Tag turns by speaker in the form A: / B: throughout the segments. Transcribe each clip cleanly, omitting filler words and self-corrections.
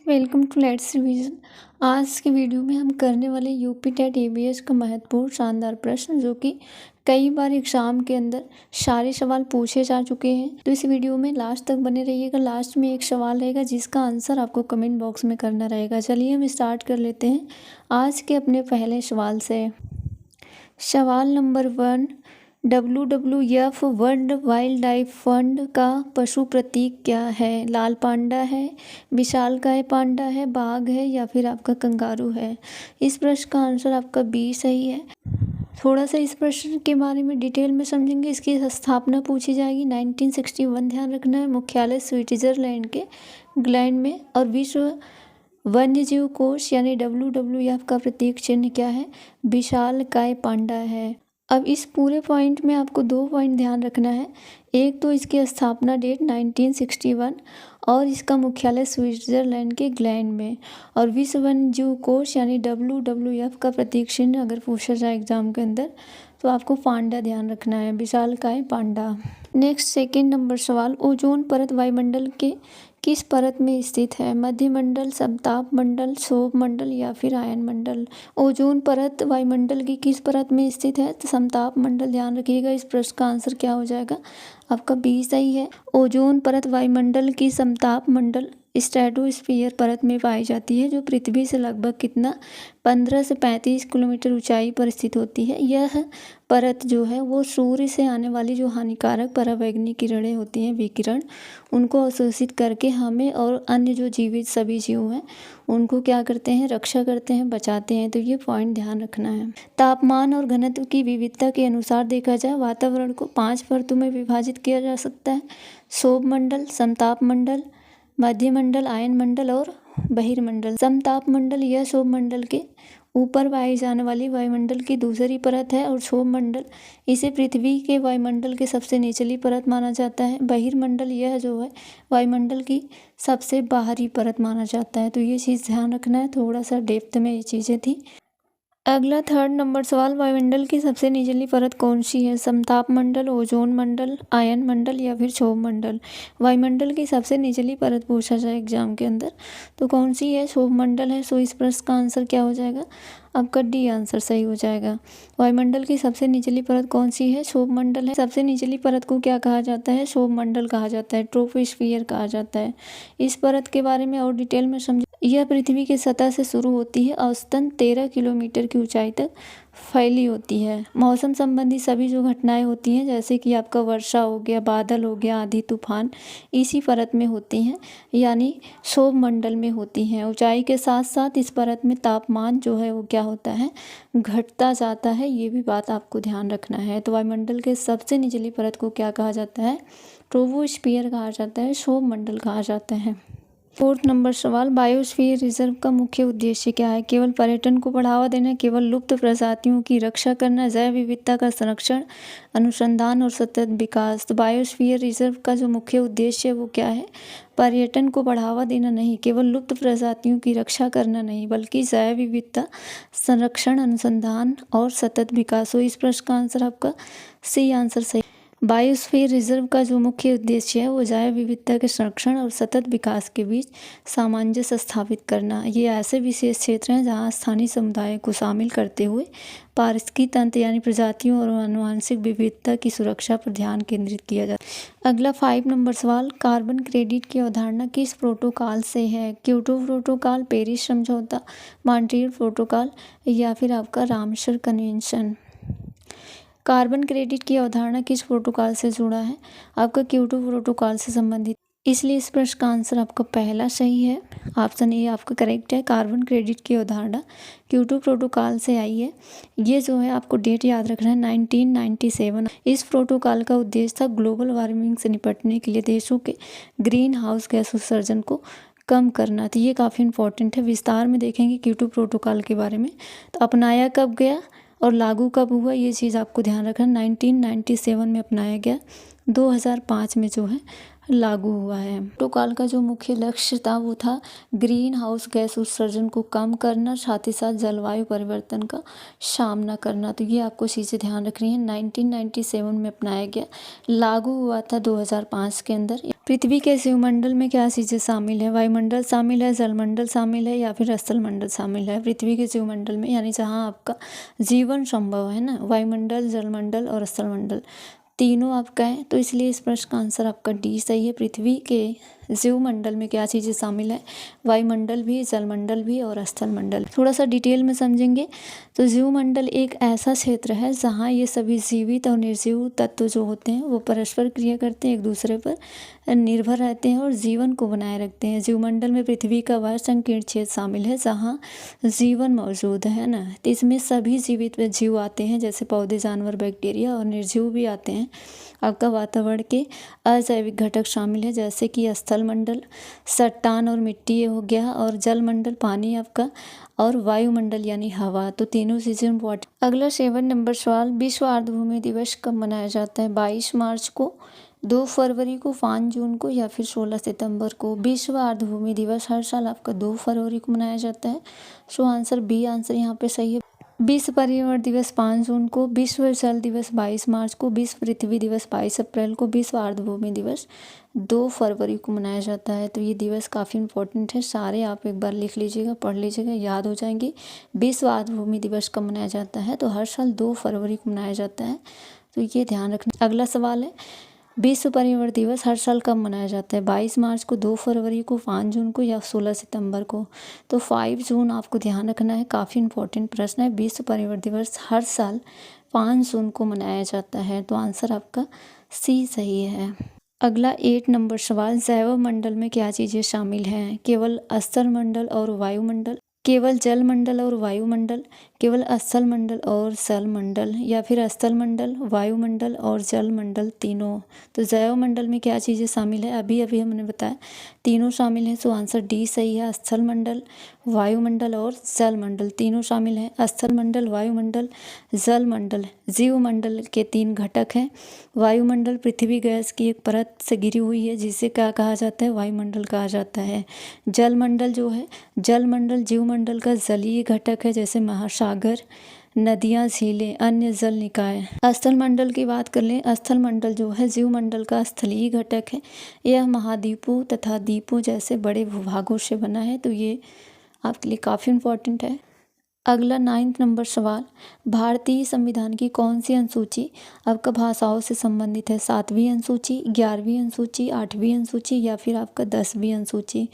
A: Welcome to let's revision. आज की video में हम करने वाले यूपी टेट ईवीएस का महत्वपूर्ण शानदार प्रश्न, जो कि कई बार एग्जाम के अंदर सारे सवाल पूछे जा चुके हैं। तो इस वीडियो में लास्ट तक बने रहिएगा। लास्ट में एक सवाल रहेगा जिसका आंसर आपको कमेंट बॉक्स में करना रहेगा। चलिए हम स्टार्ट कर लेते हैं आज के अपने पहले सवाल से। सवाल number 1, WWF world wild life fund का पशु प्रतीक क्या है? लाल पांडा है, विशालकाय पांडा है, बाघ है या फिर आपका कंगारू है? इस प्रश्न का आंसर आपका बी सही है। थोड़ा सा इस प्रश्न के बारे में डिटेल में समझेंगे। इसकी स्थापना पूछी जाएगी 1961, ध्यान रखना है। मुख्यालय स्विट्जरलैंड के ग्लैंड में। और विश्व वन्य जीव कोष यानी WWF का प्रतीक चिन्ह क्या है? विशालकाय पांडा है। अब इस पूरे पॉइंट में आपको 2 पॉइंट ध्यान रखना है। एक तो इसकी स्थापना डेट 1961 और इसका मुख्यालय स्विट्जरलैंड के ग्लैंड में। और विश्व वन्य जीव कोष यानी WWF का प्रतीक चिन्ह अगर पूछा जाए एग्जाम के अंदर तो आपको पांडा ध्यान रखना है, विशालकाय पांडा। नेक्स्ट सेकेंड नंबर सवाल, ओजोन परत वायुमंडल के किस परत में स्थित है? मध्य मंडल, समताप मंडल, क्षोभ मंडल या फिर आयन मंडल? ओजोन परत वायुमंडल की किस परत में स्थित है? तो समताप मंडल। ध्यान रखिएगा। इस प्रश्न का आंसर क्या हो जाएगा? आपका बी सही है। ओजोन परत वायुमंडल की समताप मंडल स्ट्रेटोस्फीयर परत में पाई जाती है, जो पृथ्वी से लगभग कितना 15 से 35 किलोमीटर ऊंचाई पर स्थित होती है। यह परत जो है वो सूर्य से आने वाली जो हानिकारक पराबैंगनी किरणें होती हैं, विकिरण, उनको अवशोषित करके हमें और अन्य जो जीवित सभी जीव हैं उनको क्या करते हैं? रक्षा करते हैं, बचाते हैं। तो ये पॉइंट ध्यान रखना है। तापमान और घनत्व की विविधता के अनुसार देखा जाए वातावरण को 5 परतों में विभाजित किया जा सकता है। क्षोभ मंडल, समताप मंडल, मध्य मंडल, आयन मंडल और बहिर्मंडल। समताप मंडल यह क्षोभ मंडल के ऊपर पाई जाने वाली वायुमंडल की दूसरी परत है और क्षोभ मंडल इसे पृथ्वी के वायुमंडल के सबसे निचली परत माना जाता है। बहिर्मंडल यह जो है वायुमंडल की सबसे बाहरी परत माना जाता है। तो ये चीज़ ध्यान रखना है। थोड़ा सा डेप्थ में ये चीज़ें थी। अगला थर्ड नंबर सवाल, वायुमंडल की सबसे निचली परत कौन सी है? समताप मंडल, ओजोन मंडल, आयन मंडल या फिर क्षोभ मंडल? वायुमंडल की सबसे निचली परत पूछा जाए एग्जाम के अंदर तो कौन सी है? क्षोभ मंडल है। सो इस प्रश्न का आंसर क्या हो जाएगा? आपका डी आंसर सही हो जाएगा। वायुमंडल की सबसे निचली परत कौन सी है? क्षोभ मंडल है। सबसे निचली परत को क्या कहा जाता है? क्षोभ मंडल कहा जाता है, ट्रोपोस्फियर कहा जाता है। इस परत के बारे में और डिटेल में समझ। यह पृथ्वी की सतह से शुरू होती है, औसतन 13 किलोमीटर की ऊंचाई तक फैली होती है। मौसम संबंधी सभी जो घटनाएं होती हैं, जैसे कि आपका वर्षा हो गया, बादल हो गया, आंधी तूफान, इसी परत में होती हैं, यानी क्षोभ मंडल में होती हैं। ऊंचाई के साथ साथ इस परत में तापमान जो है वो क्या होता है? घटता जाता है। ये भी बात आपको ध्यान रखना है। तो वायुमंडल के सबसे निचली परत को क्या कहा जाता है? ट्रोपोस्फियर कहा जाता है, क्षोभ मंडल कहा जाता है। फोर्थ नंबर सवाल, बायोस्फीयर रिजर्व का मुख्य उद्देश्य क्या है? केवल पर्यटन को बढ़ावा देना, केवल लुप्त प्रजातियों की रक्षा करना, जैव विविधता का संरक्षण, अनुसंधान और सतत विकास? तो बायोस्फीयर रिजर्व का जो मुख्य उद्देश्य है वो क्या है? पर्यटन को बढ़ावा देना नहीं, केवल लुप्त प्रजातियों की रक्षा करना नहीं, बल्कि जैव विविधता, संरक्षण, अनुसंधान और सतत विकास। हो इस प्रश्न का आंसर आपका सी आंसर सही। बायोस्फीयर रिजर्व का जो मुख्य उद्देश्य है वो जैव विविधता के संरक्षण और सतत विकास के बीच सामंजस्य स्थापित करना। ये ऐसे विशेष क्षेत्र हैं जहां स्थानीय समुदायों को शामिल करते हुए पारिस्थितिकी तंत्र यानी प्रजातियों और आनुवंशिक विविधता की सुरक्षा पर ध्यान केंद्रित किया जाता है। अगला 5 नंबर सवाल, कार्बन क्रेडिट की अवधारणा किस प्रोटोकॉल से है? क्योटो प्रोटोकॉल, पेरिस समझौता, मॉन्ट्रियल प्रोटोकॉल या फिर आपका रामसर कन्वेंशन? कार्बन क्रेडिट की अवधारणा किस प्रोटोकॉल से जुड़ा है? आपका क्योटो प्रोटोकॉल से संबंधित, इसलिए इस प्रश्न का आंसर आपका पहला सही है। ऑप्शन ए आपका करेक्ट है। कार्बन क्रेडिट की अवधारणा क्योटो प्रोटोकॉल से आई है। ये जो है आपको डेट याद रखना है 1997। इस प्रोटोकॉल का उद्देश्य था ग्लोबल वार्मिंग से निपटने के लिए देशों के ग्रीन हाउस गैस उत्सर्जन को कम करना। तो ये काफ़ी इंपॉर्टेंट है। विस्तार में देखेंगे क्योटो प्रोटोकॉल के बारे में। तो अपनाया कब गया और लागू कब हुआ, ये चीज़ आपको ध्यान रखना। 1997 में अपनाया गया, 2005 में जो है लागू हुआ है। प्रोटोकॉल का जो मुख्य लक्ष्य था वो था ग्रीन हाउस गैस उत्सर्जन को कम करना, साथ ही साथ जलवायु परिवर्तन का सामना करना। तो ये आपको चीज़ें ध्यान रखनी है। 1997 में अपनाया गया, लागू हुआ था 2005 के अंदर। पृथ्वी के शिवमंडल में क्या चीज़ें शामिल है? वायुमंडल शामिल है, जलमंडल शामिल है या फिर स्थलमंडल शामिल है? पृथ्वी के शिवमंडल में यानी जहाँ आपका जीवन संभव है ना, वायुमंडल, जलमंडल और स्थलमंडल तीनों आपका है। तो इसलिए इस प्रश्न का आंसर आपका डी सही है। पृथ्वी के जीवमंडल में क्या चीज़ें शामिल है? वायुमंडल भी, जलमंडल भी और स्थलमंडल। थोड़ा सा डिटेल में समझेंगे तो जीवमंडल एक ऐसा क्षेत्र है जहाँ ये सभी जीवित और निर्जीव तत्व जो होते हैं वो परस्पर क्रिया करते हैं, एक दूसरे पर निर्भर रहते हैं और जीवन को बनाए रखते हैं। जीवमंडल में पृथ्वी का वह संकीर्ण क्षेत्र शामिल है जहाँ जीवन मौजूद है ना। तो इसमें सभी जीवित जीव आते हैं, जैसे पौधे, जानवर, बैक्टीरिया और निर्जीव भी आते हैं। आपका वातावरण के अजैविक घटक शामिल है, जैसे कि स्थलमंडल चट्टान और मिट्टी हो गया, और जलमंडल पानी आपका, और वायुमंडल यानी हवा। तो तीनों चीज़ें इम्पोर्टेंट। अगला 7 नंबर सवाल, विश्व आर्द्रभूमि दिवस कब मनाया जाता है? 22 मार्च को, 2 फरवरी को, 5 जून को या फिर 16 सितंबर को? विश्व आर्द्रभूमि दिवस हर साल आपका 2 फरवरी को मनाया जाता है। सो आंसर बी आंसर यहाँ पे सही है। विश्व पर्यावरण दिवस 5 जून को, विश्व जल दिवस 22 मार्च को, विश्व पृथ्वी दिवस 22 अप्रैल को, विश्व आर्द्रभूमि दिवस 2 फरवरी को मनाया जाता है। तो ये दिवस काफ़ी इंपॉर्टेंट है, सारे आप एक बार लिख लीजिएगा, पढ़ लीजिएगा, याद हो जाएंगे। विश्व आर्द्रभूमि दिवस कब मनाया जाता है? तो हर साल 2 फरवरी को मनाया जाता है, तो ये ध्यान रखना। अगला सवाल है, विश्व पर्यावरण दिवस हर साल कब मनाया जाता है? 22 मार्च को, 2 फरवरी को, 5 जून को या 16 सितंबर को? तो 5 जून आपको ध्यान रखना है, काफ़ी इंपॉर्टेंट प्रश्न है। विश्व पर्यावरण दिवस हर साल 5 जून को मनाया जाता है, तो आंसर आपका सी सही है। अगला 8 नंबर सवाल, जैव मंडल में क्या चीज़ें शामिल हैं? केवल स्थलमंडल और वायुमंडल, केवल जलमंडल और वायुमंडल, केवल स्थलमंडल और जलमंडल, या फिर स्थलमंडल, वायुमंडल और जलमंडल तीनों? तो जैव मंडल में क्या चीज़ें शामिल है? अभी अभी हमने बताया तीनों शामिल हैं, सो आंसर डी सही है। स्थलमंडल, वायुमंडल और जलमंडल तीनों शामिल हैं। स्थलमंडल, वायुमंडल, जलमंडल जीवमंडल के 3 घटक हैं। वायुमंडल पृथ्वी गैस की एक परत से घिरी हुई है, जिसे क्या कहा जाता है? वायुमंडल कहा जाता है। जलमंडल जो है, जलमंडल जीवमंडल का जलीय घटक है, जैसे महासागर, नदियाँ, झीलें, अन्य जल निकाय। स्थलमंडल की बात कर लें, स्थलमंडल जो है जीवमंडल का स्थलीय घटक है। यह महाद्वीपों तथा द्वीपों जैसे बड़े भूभागों से बना है, तो ये आपके लिए काफ़ी इम्पोर्टेंट है। अगला 9 नंबर सवाल, भारतीय संविधान की कौन सी अनुसूची आपका भाषाओं से संबंधित है? 7वीं अनुसूची, 11वीं अनुसूची, 8वीं अनुसूची या फिर आपका 10वीं अनुसूची?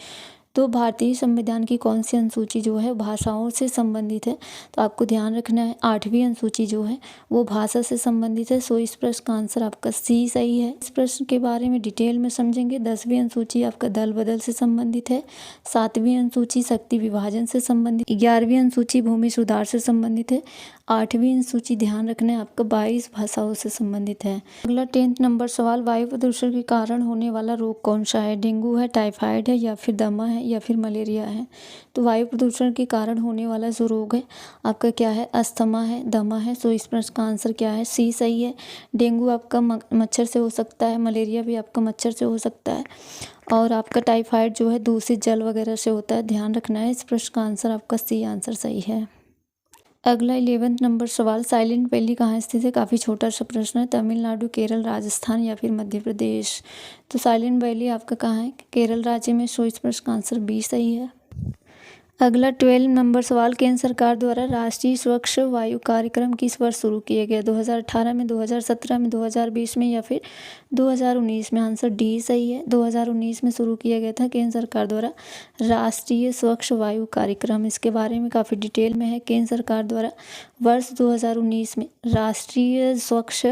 A: तो भारतीय संविधान की कौन सी अनुसूची जो है भाषाओं से संबंधित है? तो आपको ध्यान रखना है 8वीं अनुसूची जो है वो भाषा से संबंधित है। सो इस प्रश्न का आंसर आपका सी सही है। इस प्रश्न के बारे में डिटेल में समझेंगे। 10वीं अनुसूची आपका दल बदल से संबंधित है। 7वीं अनुसूची शक्ति विभाजन से संबंधित, 11वीं अनुसूची भूमि सुधार से संबंधित है, 8वीं अनुसूची ध्यान रखना है आपका 22 भाषाओं से संबंधित है। अगला 10 नंबर सवाल, वायु प्रदूषण के कारण होने वाला रोग कौन सा है? डेंगू है, टाइफाइड है या फिर दमा है या फिर मलेरिया है? तो वायु प्रदूषण के कारण होने वाला जो रोग है आपका क्या है? अस्थमा है, दमा है। सो इस प्रश्न का आंसर क्या है? सी सही है। डेंगू आपका मच्छर से हो सकता है, मलेरिया भी आपका मच्छर से हो सकता है, और आपका टाइफाइड जो है दूषित जल वगैरह से होता है, ध्यान रखना है। इस प्रश्न का आंसर आपका सी आंसर सही है। अगला 11 नंबर सवाल, साइलेंट वैली कहाँ स्थित है? काफ़ी छोटा सा प्रश्न है। तमिलनाडु, केरल, राजस्थान या फिर मध्य प्रदेश? तो साइलेंट वैली आपका कहाँ है? केरल राज्य में। सो इस प्रश्न का आंसर बी सही है। अगला 12 नंबर सवाल, केंद्र सरकार द्वारा राष्ट्रीय स्वच्छ वायु कार्यक्रम किस वर्ष शुरू किया गया? 2018 में, 2017 में, 2020 में या फिर 2019 में? आंसर डी सही है। 2019 में शुरू किया गया था केंद्र सरकार द्वारा राष्ट्रीय स्वच्छ वायु कार्यक्रम। इसके बारे में काफ़ी डिटेल में है। केंद्र सरकार द्वारा वर्ष 2019 में राष्ट्रीय स्वच्छ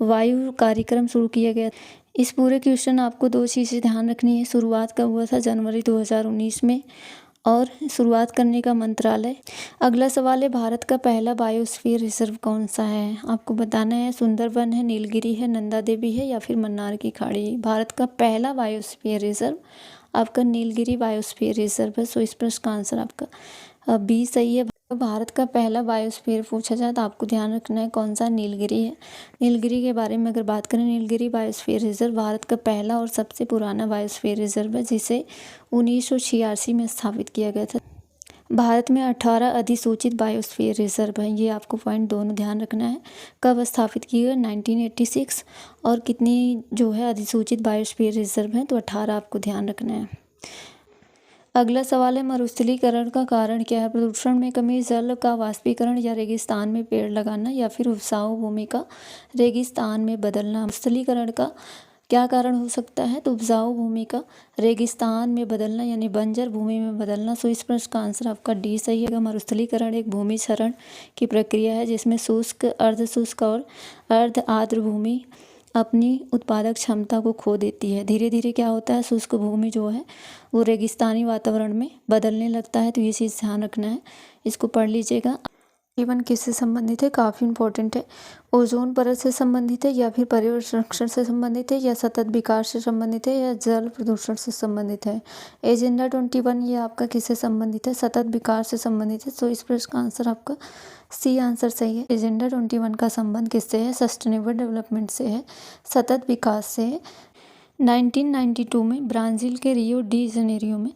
A: वायु कार्यक्रम शुरू किया गया। इस पूरे क्वेश्चन आपको 2 चीज़ें ध्यान रखनी है। शुरुआत कब हुआ था? जनवरी 2019 में, और शुरुआत करने का मंत्रालय। अगला सवाल है, भारत का पहला बायोस्फीयर रिजर्व कौन सा है? आपको बताना है सुंदरबन है, नीलगिरी है, नंदा देवी है या फिर मन्नार की खाड़ी? भारत का पहला बायोस्फीयर रिजर्व आपका नीलगिरी बायोस्फीयर रिजर्व है। सो इस प्रश्न का आंसर आपका बी सही है। तो भारत का पहला बायोस्फीयर पूछा जाए तो आपको ध्यान रखना है कौन सा, नीलगिरी है। नीलगिरी के बारे में अगर बात करें, नीलगिरी बायोस्फीयर रिजर्व भारत का पहला और सबसे पुराना बायोस्फीयर रिजर्व है, जिसे 1986 में स्थापित किया गया था। भारत में 18 अधिसूचित बायोस्फीयर रिजर्व हैं, ये आपको पॉइंट दोनों ध्यान रखना है। कब स्थापित किए गए, 1986। और कितनी जो है अधिसूचित बायोस्फीयर रिजर्व हैं, तो 18 आपको ध्यान रखना है। अगला सवाल है, मरुस्थलीकरण का कारण क्या है? प्रदूषण में कमी, जल का वाष्पीकरण, या रेगिस्तान में पेड़ लगाना, या फिर उपजाऊ भूमि का रेगिस्तान में बदलना। मरुस्थलीकरण का क्या कारण हो सकता है? तो उपजाऊ भूमि का रेगिस्तान में बदलना, यानी बंजर भूमि में बदलना। सो इस प्रश्न का आंसर आपका डी सही है। मरुस्थलीकरण एक भूमि क्षरण की प्रक्रिया है जिसमें शुष्क, अर्ध शुष्क और अर्ध आर्द्र भूमि अपनी उत्पादक क्षमता को खो देती है। धीरे धीरे क्या होता है, शुष्क भूमि जो है वो रेगिस्तानी वातावरण में बदलने लगता है। तो ये चीज़ ध्यान रखना है, इसको पढ़ लीजिएगा। जीवन किससे संबंधित है? काफ़ी इंपॉर्टेंट है। ओजोन परत से संबंधित है, या फिर पर्यावरण संरक्षण से संबंधित है, या सतत विकास से संबंधित है, या जल प्रदूषण से संबंधित है। एजेंडा 21 ये आपका किससे संबंधित है? सतत विकास से संबंधित है। सो इस प्रश्न का आंसर आपका सी आंसर सही है। एजेंडा 21 का संबंध किससे है? सस्टेनेबल डेवलपमेंट से है, सतत विकास से है। 1992 में ब्राज़ील के रियो डी जनेरियो में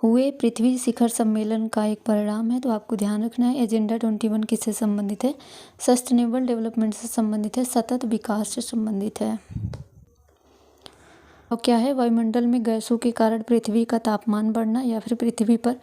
A: हुए पृथ्वी शिखर सम्मेलन का एक परिणाम है। तो आपको ध्यान रखना है एजेंडा 21 किससे संबंधित है? सस्टेनेबल डेवलपमेंट से संबंधित है, सतत विकास से संबंधित है। और क्या है? वायुमंडल में गैसों के कारण पृथ्वी का तापमान बढ़ना, या फिर पृथ्वी पर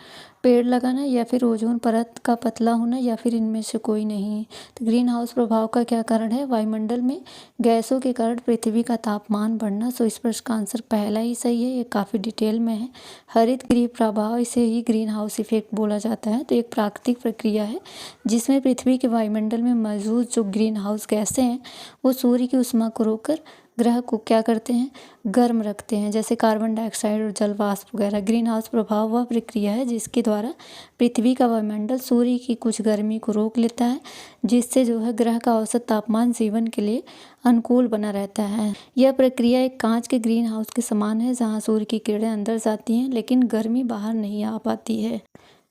A: पेड़ लगाना, या फिर ओजोन परत का पतला होना, या फिर इनमें से कोई नहीं है। तो ग्रीन हाउस प्रभाव का क्या कारण है? वायुमंडल में गैसों के कारण पृथ्वी का तापमान बढ़ना। सो इस प्रश्न का आंसर पहला ही सही है, ये काफ़ी डिटेल में है। हरित गृह प्रभाव, इसे ही ग्रीन हाउस इफेक्ट बोला जाता है। तो एक प्राकृतिक प्रक्रिया है जिसमें पृथ्वी के वायुमंडल में मौजूद जो ग्रीन हाउस गैसें हैं वो सूर्य की ऊष्मा को रोककर ग्रह को क्या करते हैं? गर्म रखते हैं, जैसे कार्बन डाइऑक्साइड और जल वाष्प वगैरह। ग्रीन हाउस प्रभाव वह प्रक्रिया है जिसके द्वारा पृथ्वी का वायुमंडल सूर्य की कुछ गर्मी को रोक लेता है, जिससे जो है ग्रह का औसत तापमान जीवन के लिए अनुकूल बना रहता है। यह प्रक्रिया एक कांच के ग्रीन हाउस के समान है, जहाँ सूर्य की किरणें अंदर जाती हैं लेकिन गर्मी बाहर नहीं आ पाती है।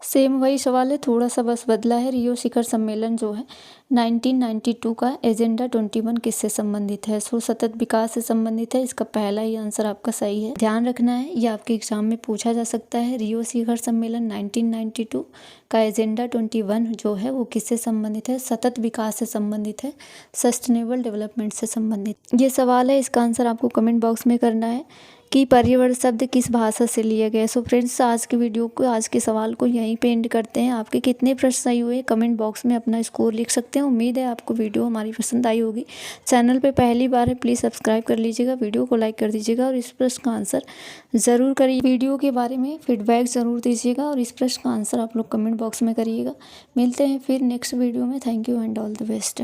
A: सेम वही सवाल है, थोड़ा सा बस बदला है। रियो शिखर सम्मेलन जो है 1992 का एजेंडा 21 किससे संबंधित है? सो सतत विकास से संबंधित है। इसका पहला ही आंसर आपका सही है। ध्यान रखना है, ये आपके एग्जाम में पूछा जा सकता है। रियो शिखर सम्मेलन 1992 का एजेंडा 21 जो है वो किससे संबंधित है? सतत विकास से संबंधित है, सस्टेनेबल डेवलपमेंट से संबंधित ये सवाल है। इसका आंसर आपको कमेंट बॉक्स में करना है कि पर्यावरण शब्द किस भाषा से लिया गया है। सो फ्रेंड्स, आज के वीडियो को, आज के सवाल को यहीं पे एंड करते हैं। आपके कितने प्रश्न सही हुए कमेंट बॉक्स में अपना स्कोर लिख सकते हैं। उम्मीद है आपको वीडियो हमारी पसंद आई होगी। चैनल पे पहली बार है, प्लीज़ सब्सक्राइब कर लीजिएगा, वीडियो को लाइक कर दीजिएगा और इस प्रश्न का आंसर ज़रूर करिए। वीडियो के बारे में फीडबैक ज़रूर दीजिएगा और इस प्रश्न का आंसर आप लोग कमेंट बॉक्स में करिएगा। मिलते हैं फिर नेक्स्ट वीडियो में। Thank you and all the best.